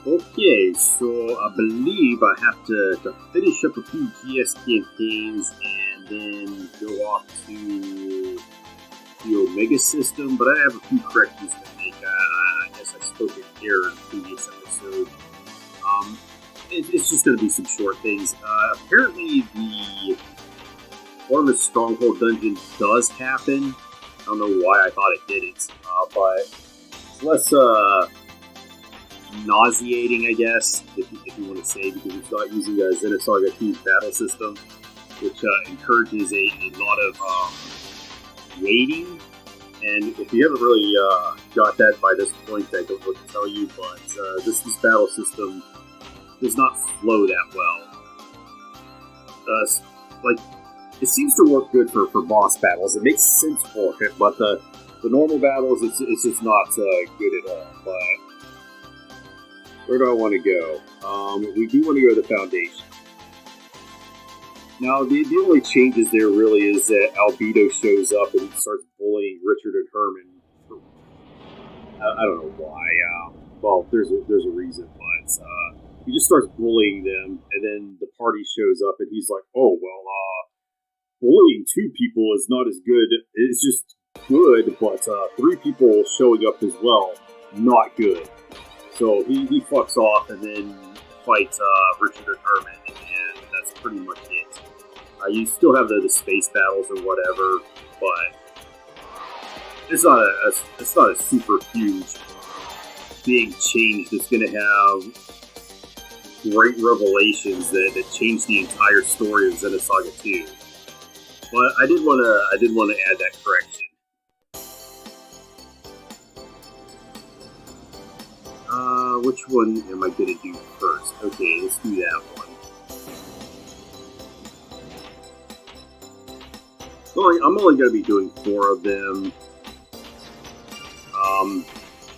Okay, so I believe I have to finish up a few GS campaigns and then go off to the Omega system, but I have a few corrections to make. I guess I spoke in error in the previous episode. It's just going to be some short things. Apparently, the Ormus Stronghold dungeon does happen. I don't know why I thought it didn't, but it's less nauseating, I guess, if you want to say, because it's not using Xenosaga 2's battle system, which encourages a lot of waiting. And if you haven't really got that by this point, I don't know what to tell you, but this battle system does not flow that well. It seems to work good for boss battles. It makes sense for it, but the normal battles, it's just not good at all. But where do I want to go? We do want to go to the Foundation. Now, the only changes there really is that Albedo shows up and starts bullying Richard and Herman. I don't know why. Well, there's a reason, but he just starts bullying them, and then the party shows up, and he's like, "Oh well, bullying 2 people is not as good. It's just good, but 3 people showing up as well, not good." So he fucks off and then fights Richard and Herman, and that's pretty much it. You still have the space battles or whatever, but it's not a super huge big change that's going to have great revelations that change the entire story of Xenosaga 2. But I did want to add that correction. Which one am I going to do first? Okay, let's do that one. I'm only going to be doing 4 of them.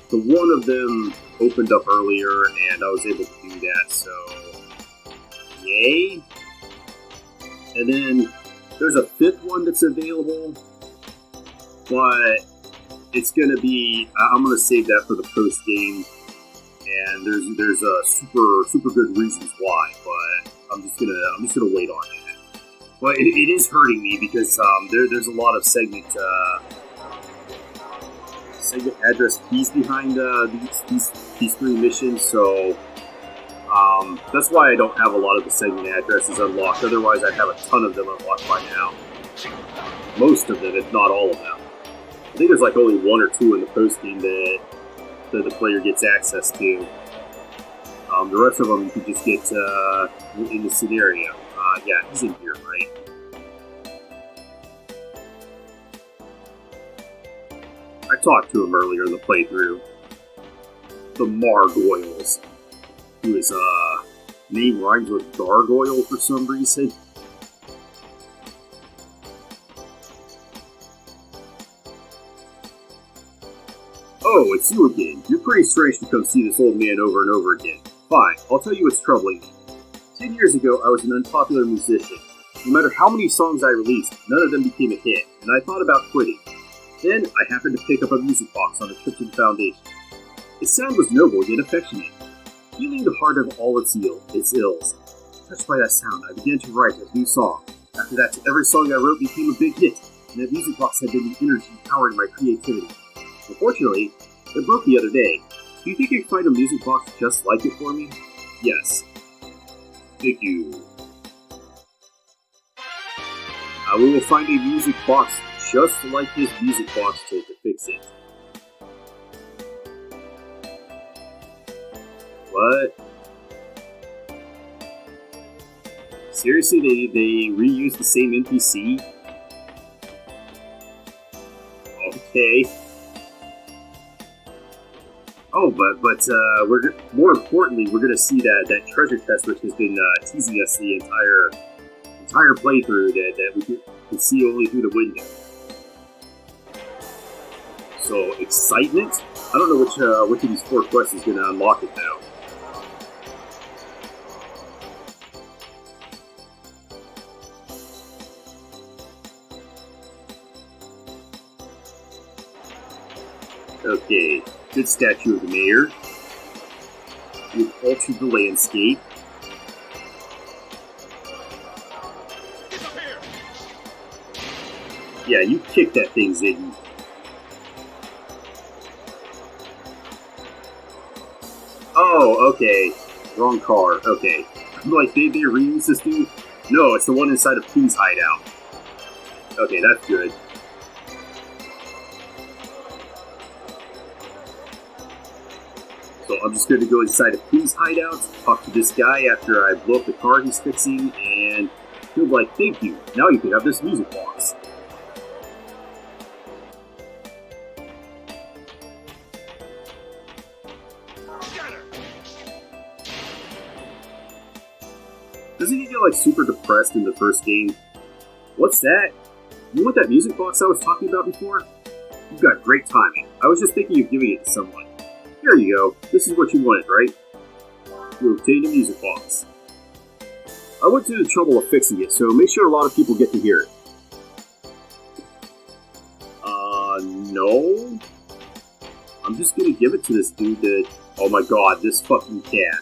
The one of them opened up earlier, and I was able to do that, so yay! And then there's a 5th one that's available, but it's going to be, I'm going to save that for the post game, and there's super good reasons why, but I'm just gonna wait on that. But it is hurting me because there's a lot of segment address keys behind these 3 missions, so that's why I don't have a lot of the segment addresses unlocked. Otherwise, I'd have a ton of them unlocked by now. Most of them, if not all of them. I think there's like only 1 or 2 in the post game that the player gets access to. The rest of them you can just get in the scenario. Yeah, he's in here, right? I talked to him earlier in the playthrough. The Margoyles. Who his name rhymes with gargoyle for some reason. Oh, it's you again. You're pretty strange to come see this old man over and over again. Fine, I'll tell you what's troubling me. 10 years ago, I was an unpopular musician. No matter how many songs I released, none of them became a hit, and I thought about quitting. Then, I happened to pick up a music box on a trip to the Foundation. Its sound was noble yet affectionate, feeling the heart of all its ills. Touched by that sound, I began to write a new song. After that, every song I wrote became a big hit, and that music box had been the energy powering my creativity. Unfortunately, it broke the other day. Do you think you can find a music box just like it for me? Yes. Thank you. We will find a music box just like this music box to fix it. What? Seriously, they reused the same NPC? Okay. Oh, but we're more importantly, we're gonna see that treasure chest, which has been teasing us the entire playthrough that we can see only through the window. So excitement. I don't know which of these 4 quests is gonna unlock it though. Okay, good statue of the mayor. You've altered the landscape. Yeah, you kicked that thing, Ziggy. Oh, okay. Wrong car. Okay. I'm like, did they reuse this dude? No, it's the one inside of Pooh's hideout. Okay, that's good. So I'm just going to go inside of Pooh's hideout, talk to this guy after I blow up the car he's fixing, and he'll be like, thank you. Now you can have this music box. Doesn't he get like super depressed in the first game? What's that? You want that music box I was talking about before? You've got great timing. I was just thinking of giving it to someone. Here you go. This is what you wanted, right? You obtained a music box. I went through the trouble of fixing it, so make sure a lot of people get to hear it. No? I'm just gonna give it to this dude that... Oh my god, this fucking cat.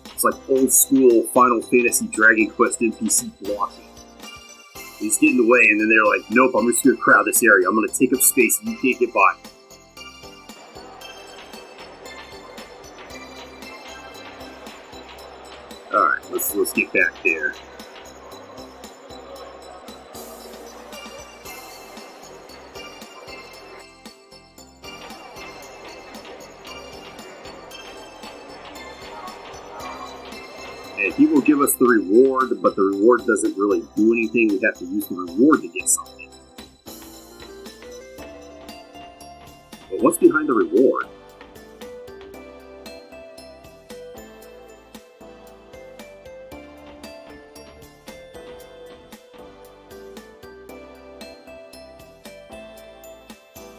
It's like old school Final Fantasy Dragon Quest NPC blocking. He's getting in the way, and then they're like, nope, I'm just gonna crowd this area. I'm gonna take up space and you can't get by. Alright, let's get back there. And he will give us the reward, but the reward doesn't really do anything. We have to use the reward to get something. But what's behind the reward?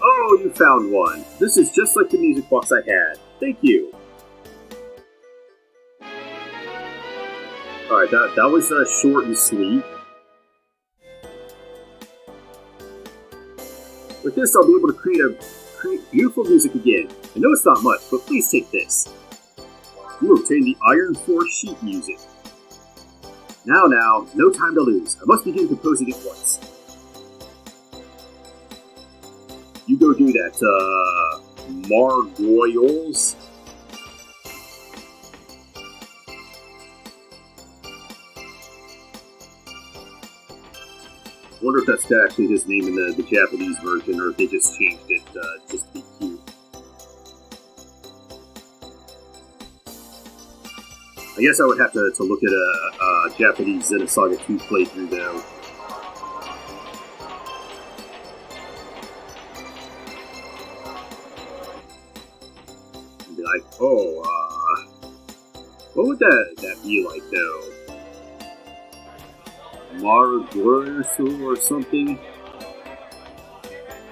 Oh, you found one. This is just like the music box I had. Thank you. Alright, that was short and sweet. With this, I'll be able to create beautiful music again. I know it's not much, but please take this. You obtained the Iron 4 sheet music. Now, no time to lose. I must begin composing at once. You go do that, Margoyles. I wonder if that's actually his name in the Japanese version, or if they just changed it just to be cute. I guess I would have to look at a Japanese Xenosaga 2 playthrough, though. And be like, oh, what would that be like, though? Margorsu or something?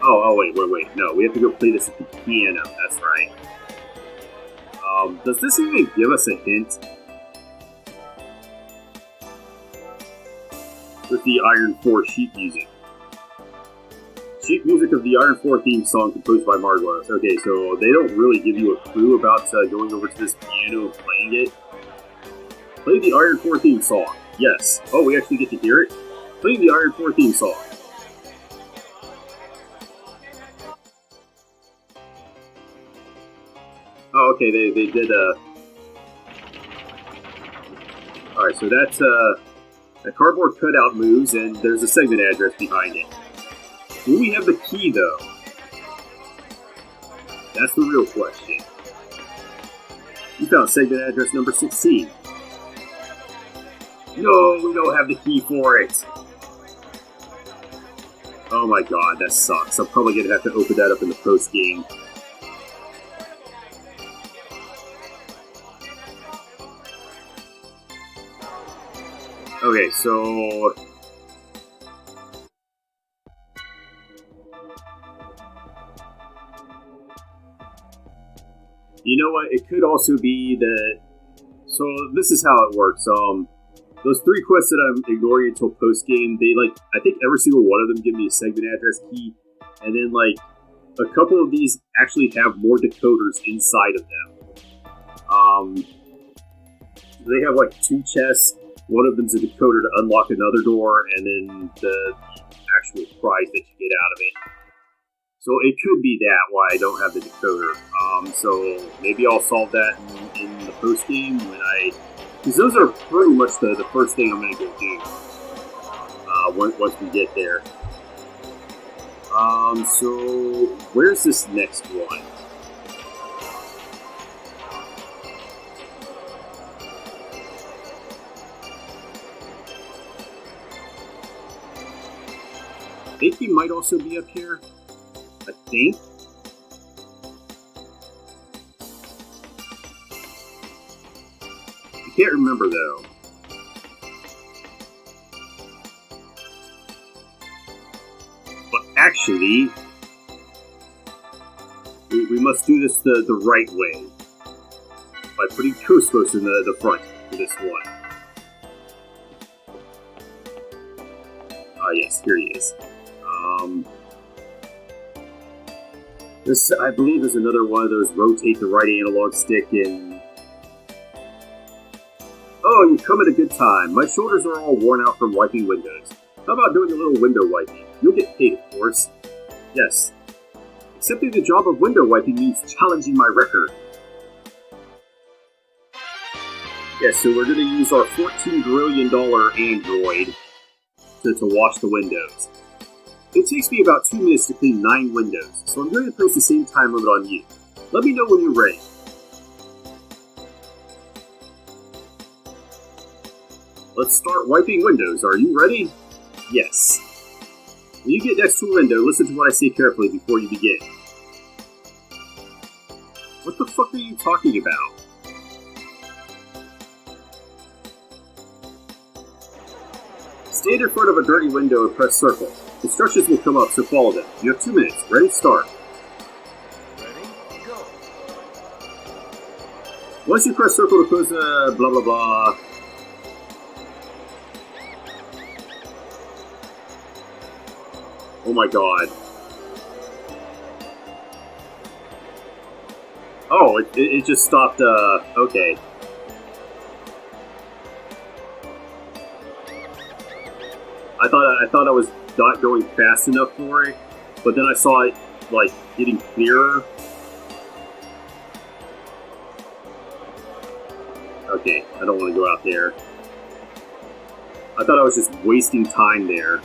Oh, wait. No, we have to go play this at the piano. That's right. Does this even give us a hint? With the Iron 4 sheet music. Sheet music of the Iron 4 theme song composed by Margorsu. Okay, so they don't really give you a clue about going over to this piano and playing it. Play the Iron 4 theme song. Yes. Oh, we actually get to hear it? Play the Iron 4 theme song. Oh, okay, they did, Alright, so that's, a cardboard cutout moves, and there's a segment address behind it. Do we have the key, though? That's the real question. You found segment address number 16. No, we don't have the key for it. Oh my god, that sucks. I'm probably going to have to open that up in the post-game. Okay, so... You know what? It could also be that... So, this is how it works. Those 3 quests that I'm ignoring until post-game, they, I think every single one of them give me a segment address key, and then, a couple of these actually have more decoders inside of them. They have like 2 chests. One of them's a decoder to unlock another door, and then the actual prize that you get out of it. So it could be that why I don't have the decoder. So maybe I'll solve that in the post game because those are pretty much the first thing I'm going to go do once we get there. So where's this next one? I think he might also be up here. I think. I can't remember though. But actually, we must do this the right way. By putting Cosmos in the front for this one. Yes, here he is. This, I believe, is another one of those rotate the right analog stick and... Oh, you come at a good time. My shoulders are all worn out from wiping windows. How about doing a little window wiping? You'll get paid, of course. Yes. Accepting the job of window wiping means challenging my record. Yes, so we're going to use our $14 billion android to wash the windows. It takes me about 2 minutes to clean 9 windows, so I'm going to place the same time limit on you. Let me know when you're ready. Let's start wiping windows. Are you ready? Yes. When you get next to a window, listen to what I say carefully before you begin. What the fuck are you talking about? Stand in front of a dirty window and press circle. Instructions will come up, so follow them. You have 2 minutes. Ready? Start. Ready? Go. Once you press circle to close the blah blah blah. Oh my god. Oh, it just stopped, okay. I thought I was not going fast enough for it, but then I saw it, like, getting clearer. Okay, I don't want to go out there. I thought I was just wasting time there.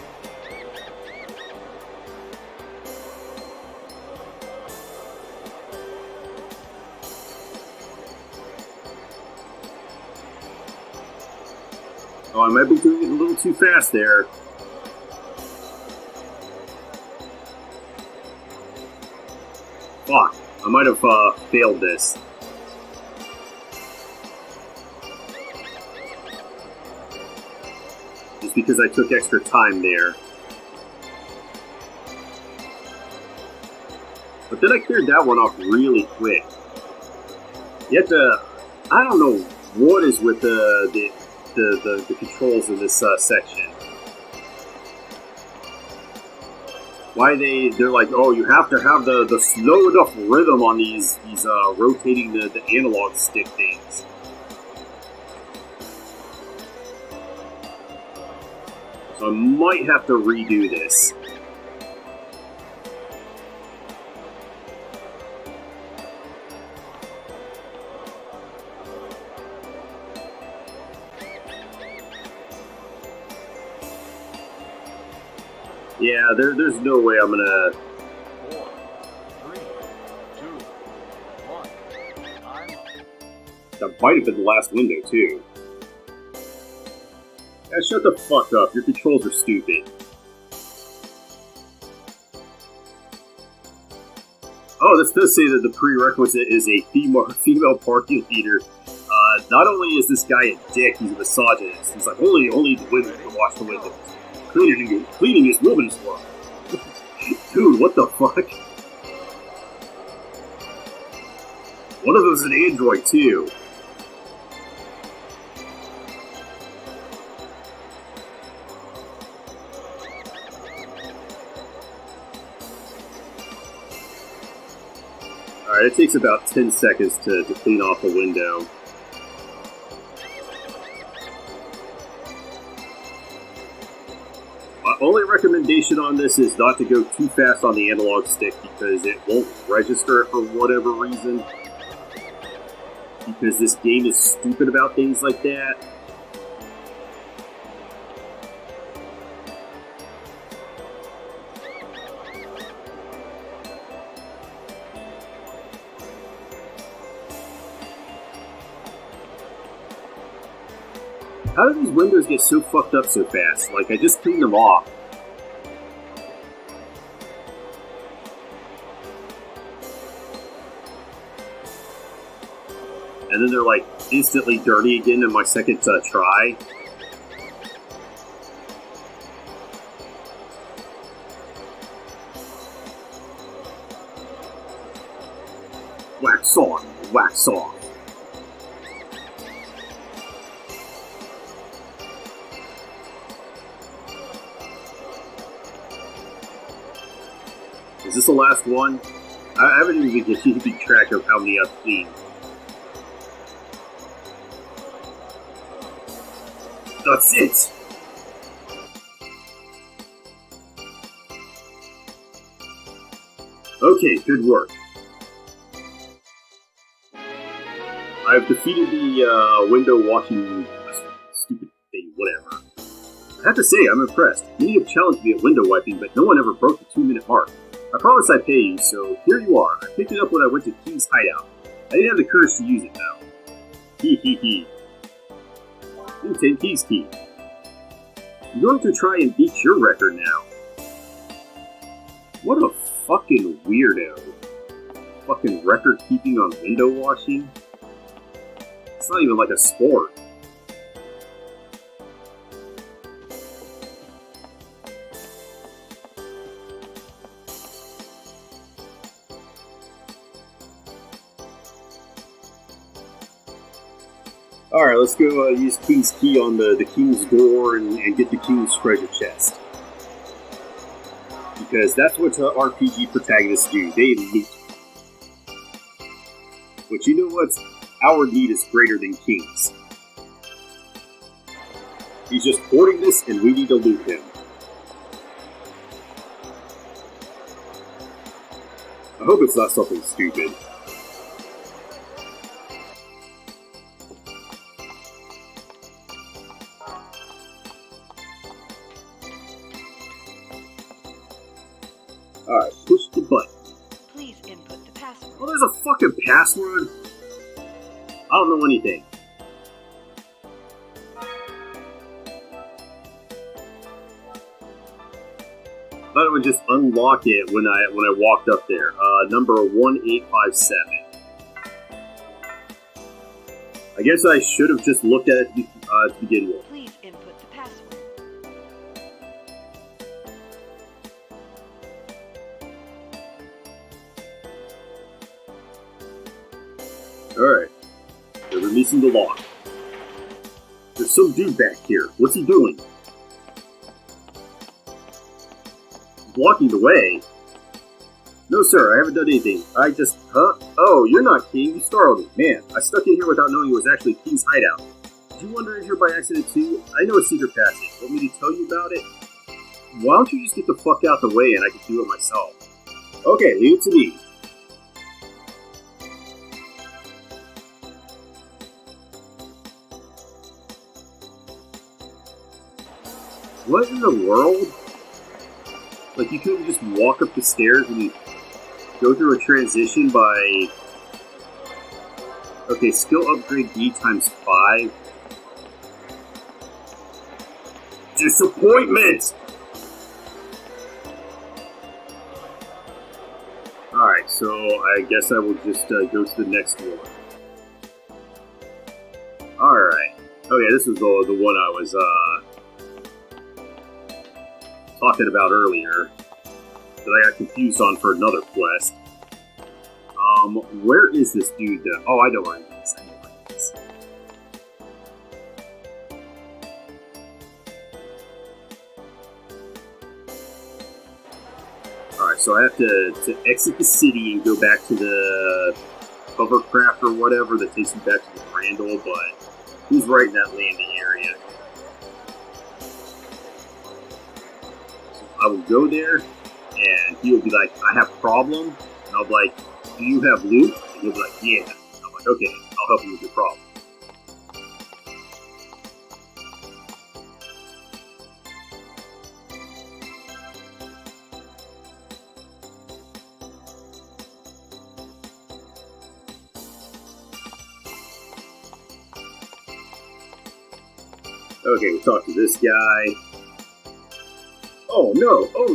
Oh, I might be doing it a little too fast there. Fuck, I might have failed this. Just because I took extra time there. But then I cleared that one off really quick. You have to... I don't know what is with the controls in this section. Why they're like, oh, you have to have the slow enough rhythm on these rotating the analog stick things. So I might have to redo this. Yeah, there's no way I'm gonna... 4, 3, 2, 1. Time. That might have been the last window, too. Yeah, shut the fuck up. Your controls are stupid. Oh, this does say that the prerequisite is a female party leader. Not only is this guy a dick, he's a misogynist. He's like, only the women can wash the windows. Cleaning is women's work. Dude, what the fuck? One of them's an android, too. Alright, it takes about 10 seconds to clean off a window. My only recommendation on this is not to go too fast on the analog stick because it won't register it for whatever reason. Because this game is stupid about things like that. How do these windows get so fucked up so fast? Like, I just cleaned them off. And then they're, like, instantly dirty again in my second try. Wax on, wax off. Is this the last one? I haven't even continued to keep track of how many I've cleaned. That's it! Okay, good work. I've defeated the window washing stupid thing, whatever. I have to say, I'm impressed. Many have challenged me at window wiping, but no one ever broke the 2-minute mark. I promise I pay you, so here you are. I picked it up when I went to King's hideout. I didn't have the courage to use it, though. Hee hee hee. Insane King's key. I'm going to try and beat your record now. What a fucking weirdo. Fucking record keeping on window washing. It's not even like a sport. Alright, let's go use King's Key on the King's door and get the King's treasure chest. Because that's what RPG protagonists do. They loot. But you know what? Our need is greater than King's. He's just hoarding this and we need to loot him. I hope it's not something stupid. Alright, push the button. Please input the password. Oh, there's a fucking password? I don't know anything. I thought it would just unlock it when I walked up there. Number 1857. I guess I should have just looked at it to begin with. Please input the password. Alright. They're releasing the lock. There's some dude back here. What's he doing? He's blocking the way. No, sir, I haven't done anything. I just... Huh? Oh, you're not King. You startled me. Man, I stuck in here without knowing it was actually King's hideout. Did you wander in here by accident too? I know a secret passage. Want me to tell you about it? Why don't you just get the fuck out the way and I can do it myself? Okay, leave it to me. What in the world? Like, you couldn't just walk up the stairs and go through a transition by... Okay, skill upgrade D times 5. Disappointment! Alright, so I guess I will just go to the next one. Alright. Okay, this was the one I was, talking about earlier that I got confused on for another quest. Where is this dude though? Oh, I know where he is. Alright, so I have to exit the city and go back to the hovercraft or whatever that takes you back to the Randall, but he's right in that landing area. So I will go there, and he'll be like, I have a problem. And I'll be like, do you have loot? And he'll be like, yeah. And I'm like, okay, I'll help you with your problem. Okay, we'll talk to this guy. Oh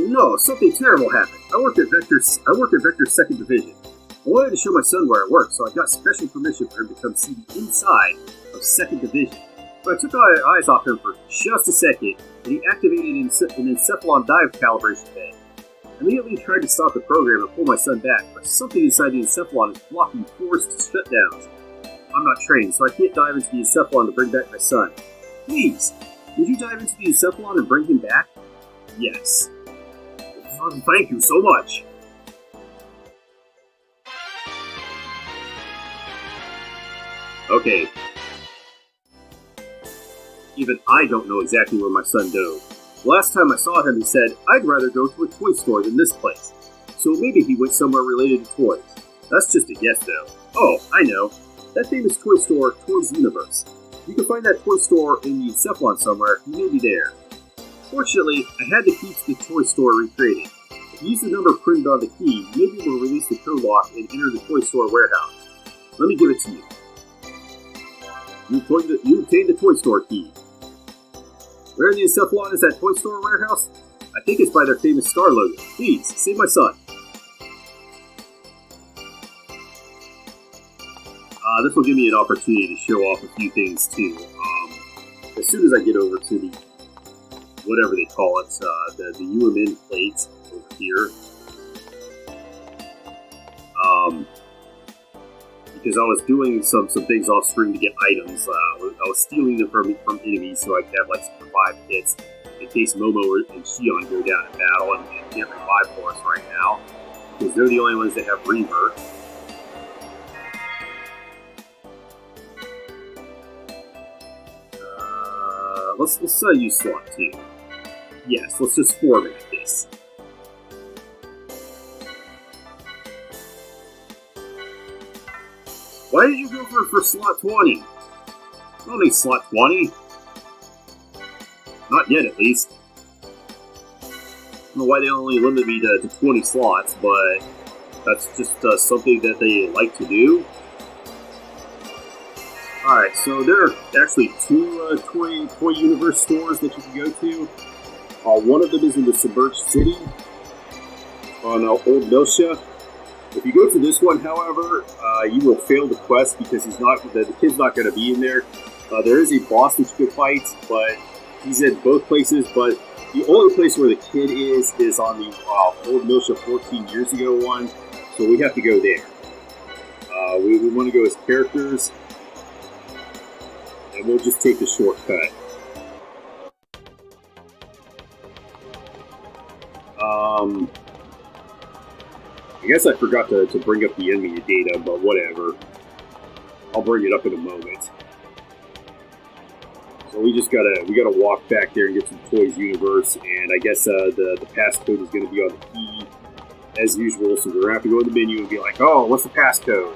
no, something terrible happened. I work at Vector's 2nd Division. I wanted to show my son where I work, so I got special permission for him to come see the inside of 2nd Division. But I took my eyes off him for just a second, and he activated an Encephalon dive calibration bay. I immediately tried to stop the program and pull my son back, but something inside the Encephalon is blocking forced shutdowns. I'm not trained, so I can't dive into the Encephalon to bring back my son. Please, would you dive into the Encephalon and bring him back? Yes. Thank you so much. Okay. Even I don't know exactly where my son dove. Last time I saw him, he said, I'd rather go to a toy store than this place. So maybe he went somewhere related to toys. That's just a guess, though. Oh, I know. That famous toy store, Toys Universe. You can find that toy store in the Encephalon somewhere. You may be there. Fortunately, I had the key to the toy store recreated. If you use the number printed on the key, maybe we'll release the code lock and enter the toy store warehouse. Let me give it to you. You obtained the toy store key. Where in the Encephalon is that toy store warehouse? I think it's by their famous star logo. Please, save my son. This will give me an opportunity to show off a few things too. As soon as I get over to the, whatever they call it, the UMN plate over here. Because I was doing some things off screen to get items. I was stealing them from enemies so I could have like some revive kits in case Momo and Shion go down in battle and can't revive for us right now. Because they're the only ones that have Reaver. Let's use slot 2. Yes, let's just format this. Why did you go for slot 20? I don't need slot 20. Not yet, at least. I don't know why they only limit me to 20 slots, but that's just something that they like to do. Alright, so there are actually 2 Toy Universe stores that you can go to. One of them is in the Submerged City on Old Nosha. If you go to this one, however, you will fail the quest because the kid's not going to be in there. There is a boss that you can fight, but he's in both places. But the only place where the kid is on the Old Nosha 14 years ago one, so we have to go there. We want to go as characters. And we'll just take the shortcut. I guess I forgot to bring up the enemy data, but whatever. I'll bring it up in a moment. So we gotta walk back there and get to the Toys Universe, and I guess the passcode is gonna be on the key as usual. So we're gonna have to go in the menu and be like, oh, what's the passcode?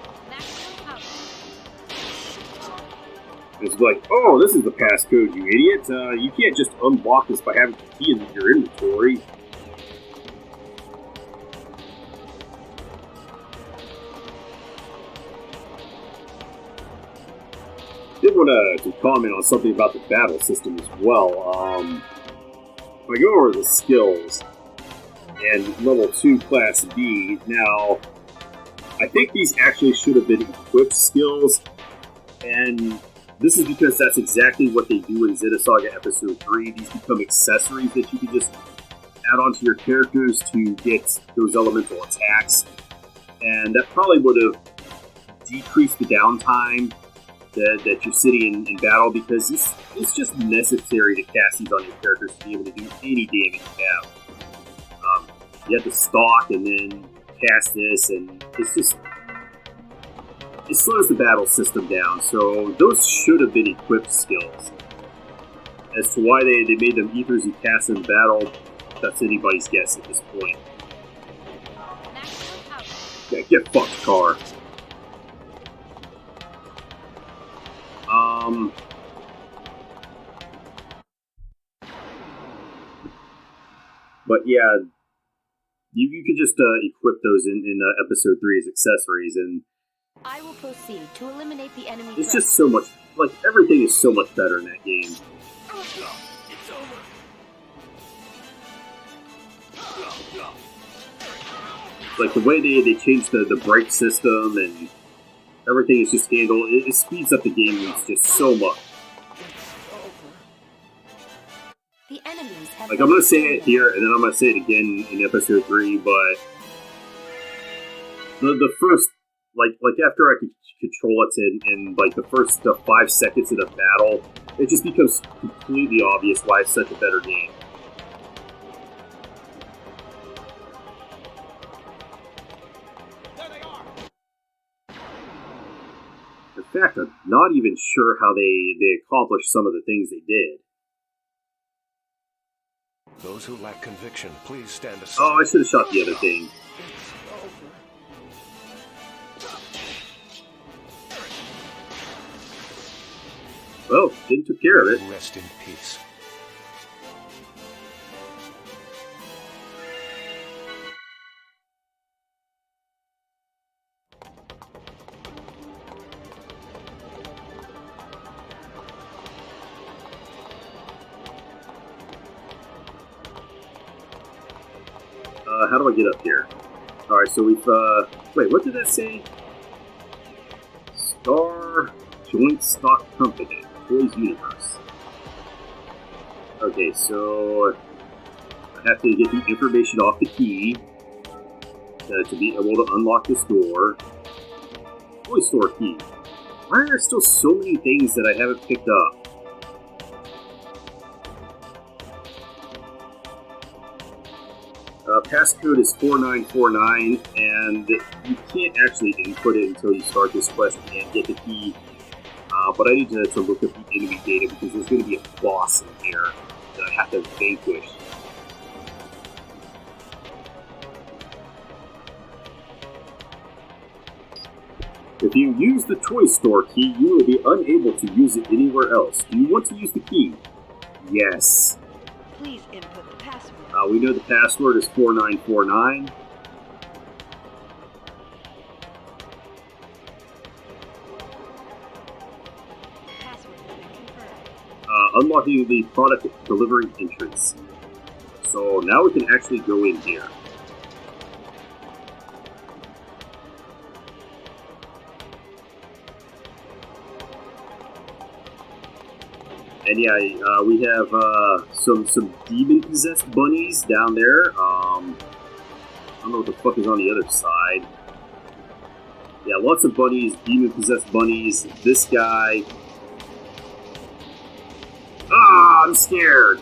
It's like, oh, this is the passcode, you idiot. You can't just unlock this by having the key in your inventory. Did want to comment on something about the battle system as well. If I go over the skills and level 2 class B, now, I think these actually should have been equipped skills, and this is because that's exactly what they do in Xenosaga Episode 3. These become accessories that you can just add onto your characters to get those elemental attacks. And that probably would have decreased the downtime that you're sitting in battle, because it's just necessary to cast these on your characters to be able to do any damage you have. you have to stalk and then cast this, and it's just, it slows the battle system down. So those should have been equipped skills. As to why they made them ethers you cast in battle, that's anybody's guess at this point. Yeah, get fucked, car. But yeah, you could just equip those in episode 3 as accessories, and I will proceed to eliminate the enemy. it's just so much, like, everything is so much better in that game. It's over. Like, the way they changed the brake system and everything is just handled, it speeds up the game just so much. The enemies have Like, I'm gonna say it here, and then I'm gonna say it again in episode 3, but the first, like after I could control it in like the first 5 seconds of the battle, it just becomes completely obvious why it's such a better game. There they are. In fact, I'm not even sure how they accomplished some of the things they did. Those who lack conviction, please stand aside. Oh, I should have shot the other thing. Well, didn't took care of it. Rest in peace. How do I get up here? Alright, so we've, wait, what did that say? Star Joint Stock Company, Toys Universe. Okay, so I have to get the information off the key to be able to unlock this door. Toy store key. Why are there still so many things that I haven't picked up? Passcode is 4949, and you can't actually input it until you start this quest and get the key. But I need to look up the enemy data because there's going to be a boss in here that I have to vanquish. If you use the toy store key, you will be unable to use it anywhere else. Do you want to use the key? Yes. Please input the password. We know the password is 4949. Password has been confirmed. Unlocking the product delivery entrance. So now we can actually go in here. And yeah, we have some demon-possessed bunnies down there. I don't know what the fuck is on the other side. Yeah, lots of bunnies, demon-possessed bunnies. This guy. Ah, I'm scared.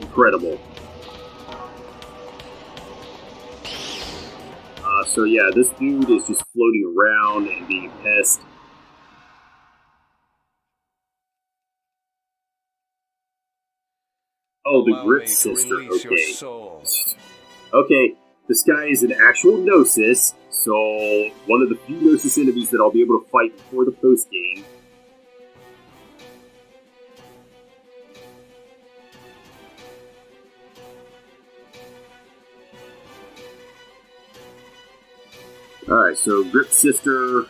Incredible. So yeah, this dude is just floating around and being a pest. Oh, the Grip Sister. Okay. Okay, this guy is an actual Gnosis, so one of the few Gnosis enemies that I'll be able to fight before the post-game. Alright, so Grip Sister,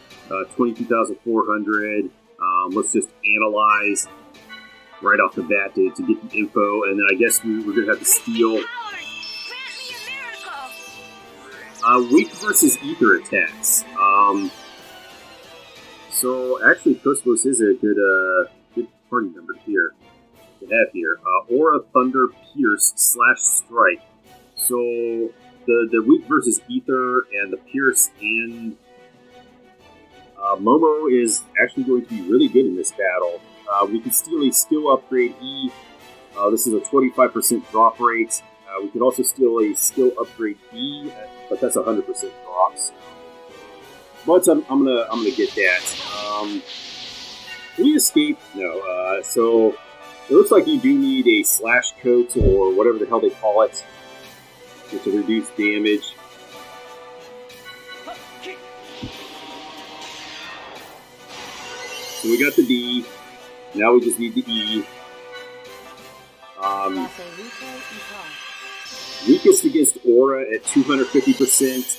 22,400. Let's just analyze right off the bat to get the info, and then I guess we're going to have to steal. Weak versus ether attacks. So actually, Cosmos is a good party member here to have here. Aura, Thunder, Pierce, / Strike. So the weak versus ether and the Pierce and Momo is actually going to be really good in this battle. We can steal a skill upgrade E. This is a 25% drop rate. We could also steal a skill upgrade B, but that's 100% drops. But I'm gonna get that. Can you escape? No. So it looks like you do need a slash coat or whatever the hell they call it to reduce damage. So we got the D. Now we just need the E. Weakest against Aura at 250%.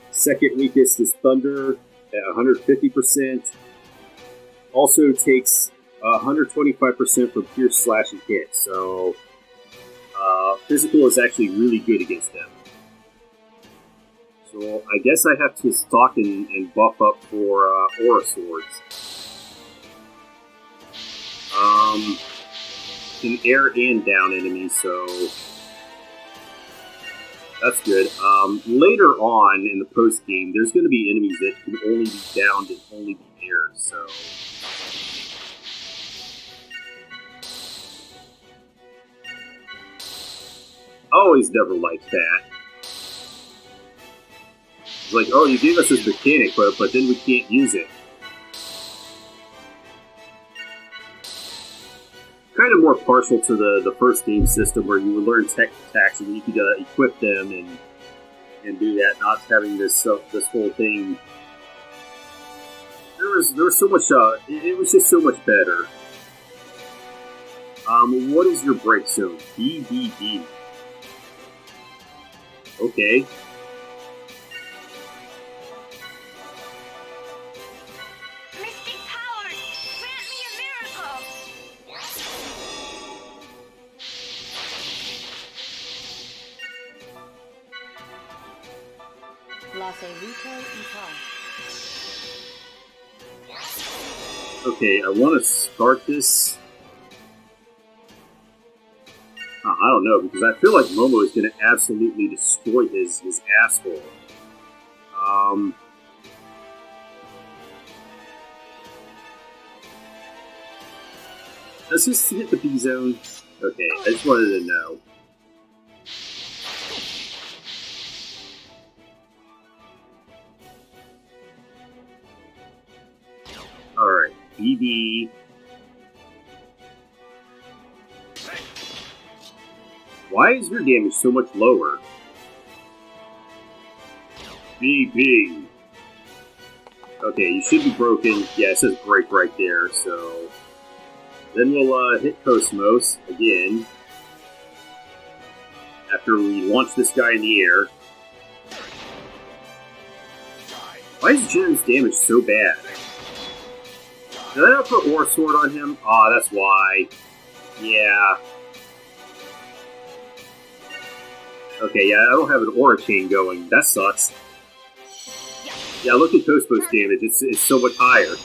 Second weakest is Thunder at 150%. Also takes 125% from Pierce, Slash, and Hit. So physical is actually really good against them. So I guess I have to stock and buff up for Aura Swords. Can air and down enemies, so that's good. Later on in the post game, there's going to be enemies that can only be downed and only be aired, so. Always never liked that. It's like, oh, you gave us this mechanic, but then we can't use it. Kind of more partial to the first game system where you would learn tech attacks and you could equip them and do that, not having this whole thing. There was so much. It was just so much better. What is your break zone? BBB. Okay. Mystic powers, grant me a miracle. Okay, I want to start this. I don't know, because I feel like Momo is going to absolutely destroy his asshole. Does this hit the B zone? Okay, I just wanted to know. Alright, BB. Why is your damage so much lower? BB. Okay, you should be broken. Yeah, it says break right there, so. Then we'll hit Cosmos again. After we launch this guy in the air. Why is Jin's damage so bad? Did I not put Aura Sword on him? Aw, that's why. Yeah. Okay, yeah, I don't have an Aura Chain going. That sucks. Yeah, look at Cosmos damage. It's so much higher.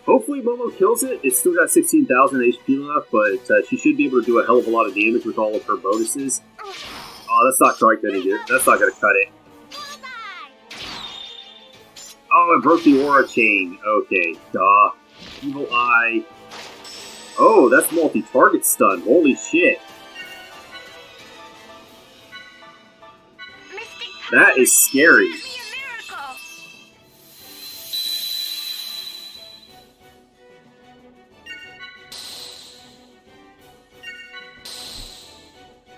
Hopefully Momo kills it. It's still got 16,000 HP left, but she should be able to do a hell of a lot of damage with all of her bonuses. Oh, that's not quite gonna do it. That's not gonna cut it. Oh, it broke the Aura Chain. Okay, duh. Evil Eye. Oh, that's multi-target stun. Holy shit. That is scary.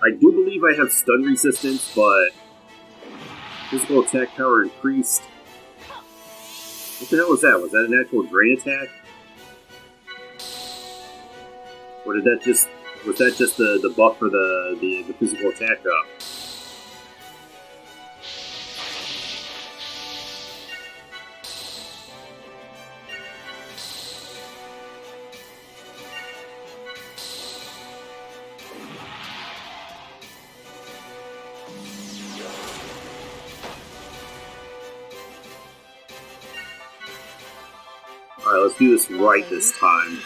I do believe I have stun resistance, but physical attack power increased. What the hell was that? Was that an actual drain attack? Or did that just was that just the buff for the physical attack up? Alright, let's do this right this time.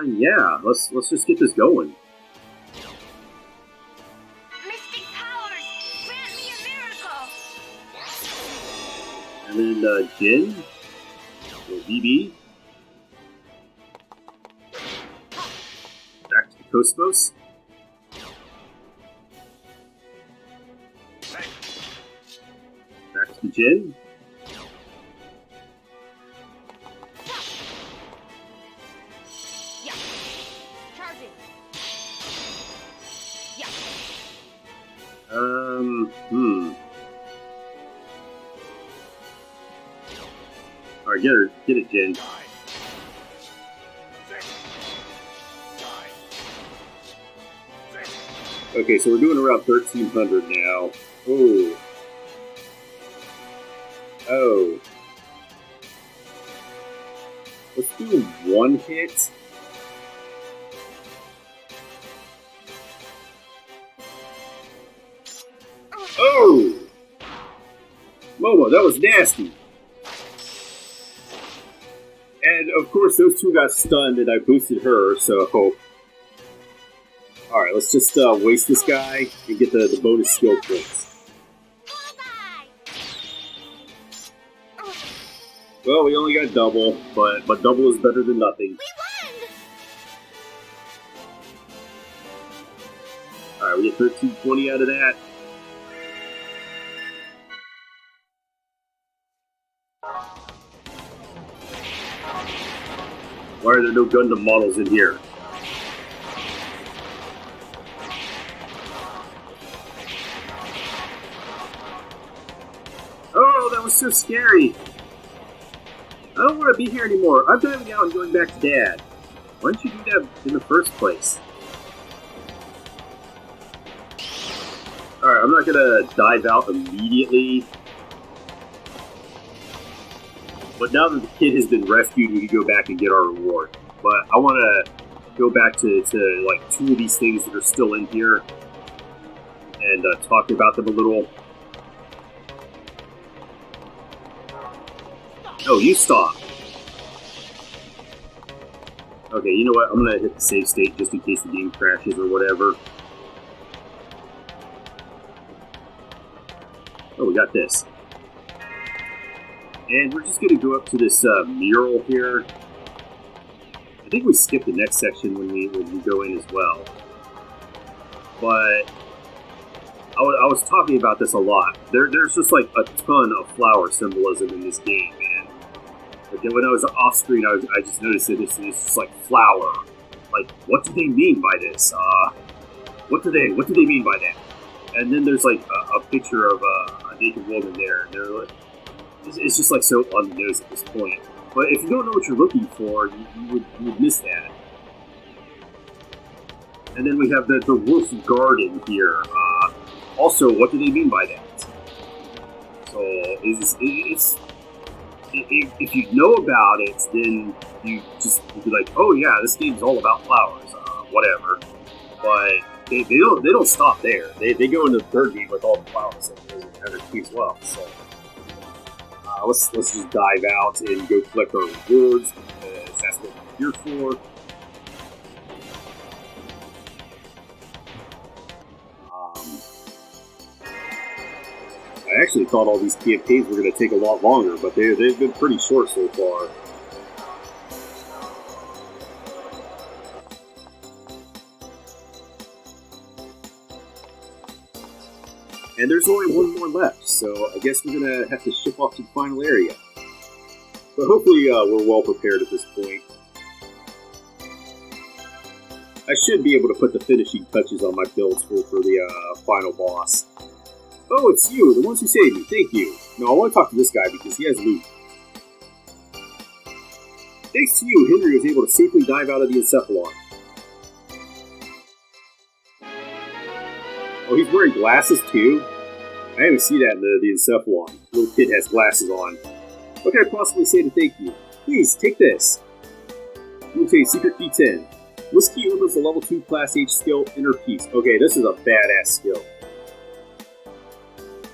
Yeah, let's just get this going. Mystic powers, grant me a miracle. And then Jin, or BB. Back to the Cosmos. Back to the Jin. Yeah. Charging. Yeah. Alright, get it, Jin. Okay, so we're doing around 1300 now. Oh. Oh. Let's do one hit. Oh! Momo, that was nasty. And of course, those two got stunned, and I boosted her, so. Alright, let's just waste this guy and get the bonus skill points. Well, we only got double, but double is better than nothing. Alright, we get 1320 out of that. Why are there no Gundam models in here? Oh, that was so scary! I don't want to be here anymore. I'm diving out and going back to Dad. Why didn't you do that in the first place? Alright, I'm not gonna dive out immediately. But now that the kid has been rescued, we can go back and get our reward. But I want to go back to like two of these things that are still in here and talk about them a little. Oh, you stop. Okay, you know what? I'm going to hit the save state just in case the game crashes or whatever. Oh, we got this. And we're just going to go up to this mural here. I think we skipped the next section when we go in as well. But I was talking about this a lot. There's just like a ton of flower symbolism in this game, man. Like when I was off screen, I just noticed that it's just like flower. Like, what do they mean by this? What do they mean by that? And then there's like a picture of a naked woman there, and they're like. It's just like so on the nose at this point. But if you don't know what you're looking for, you would miss that. And then we have the roof garden here. Also, what do they mean by that? So, if you know about it, then you just be like, oh yeah, this game's all about flowers, whatever. But they don't stop there. They go into the third game with all the flowers and everything as well. So. Let's just dive out and go collect our rewards, because that's what we're here for. I actually thought all these campaigns were going to take a lot longer, but they've been pretty short so far. And there's only one more left, so I guess we're going to have to ship off to the final area. But hopefully we're well prepared at this point. I should be able to put the finishing touches on my builds for the final boss. Oh, it's you, the ones who saved me, thank you. No, I want to talk to this guy because he has loot. Thanks to you, Henry was able to safely dive out of the Encephalon. Oh, he's wearing glasses too? I haven't seen that in the Encephalon. The little kid has glasses on. What can I possibly say to thank you? Please, take this. You will take Secret Key 10. This key opens the level 2 Class H skill, Inner Peace. Okay, this is a badass skill.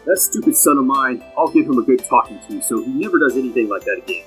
That stupid son of mine, I'll give him a good talking to so he never does anything like that again.